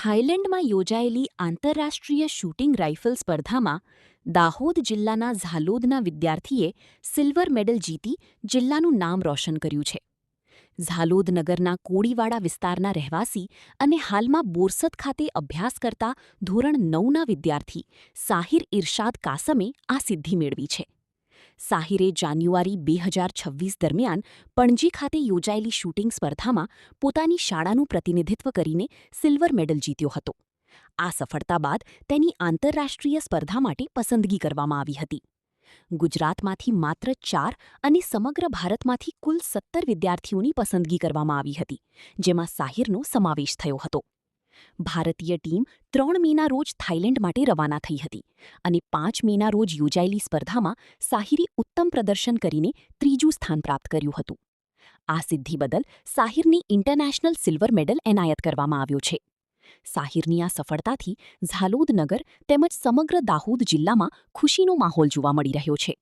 થાઇલેન્ડમાં યોજાયેલી આંતરરાષ્ટ્રીય shooting rifle સ્પર્ધામાં દાહોદ જિલ્લાના ઝાલોદના વિદ્યાર્થીએ સિલ્વર મેડલ જીતી જિલ્લાનું નામ રોશન કર્યું છે. ઝાલોદ નગરના કોળીવાડા વિસ્તારના રહેવાસી અને હાલમાં બોરસદ ખાતે અભ્યાસ કરતા ધોરણ 9ના વિદ્યાર્થી સાહિર ઇરશાદ કાસમે આ સિદ્ધિ મેળવી છે. સાહિરે જાન્યુઆરી 2026 દરમિયાન પણજી ખાતે યોજાયેલી શૂટિંગ સ્પર્ધામાં પોતાની શાળાનું પ્રતિનિધિત્વ કરીને સિલ્વર મેડલ જીત્યો હતો. આ સફળતા બાદ તેની આંતરરાષ્ટ્રીય સ્પર્ધા માટે પસંદગી કરવામાં આવી હતી. ગુજરાતમાંથી માત્ર 4 અને સમગ્ર ભારતમાંથી કુલ 17 વિદ્યાર્થીઓની પસંદગી કરવામાં આવી હતી, જેમાં સાહિરનો સમાવેશ થયો હતો. ભારતીય ટીમ 3 મેના રોજ થાઇલેન્ડ માટે રવાના થઈ હતી અને 5 મેના રોજ યોજાયેલી સ્પર્ધામાં સાહિરે ઉત્તમ પ્રદર્શન કરીને 3જું સ્થાન પ્રાપ્ત કર્યું હતું. આ સિદ્ધિ બદલ સાહિરની ઇન્ટરનેશનલ સિલ્વર મેડલ એનાયત કરવામાં આવ્યો છે. સાહિરની આ સફળતાથી ઝાલોદ નગર તેમજ સમગ્ર દાહોદ જિલ્લામાં ખુશીનો માહોલ જોવા મળી રહ્યો છે.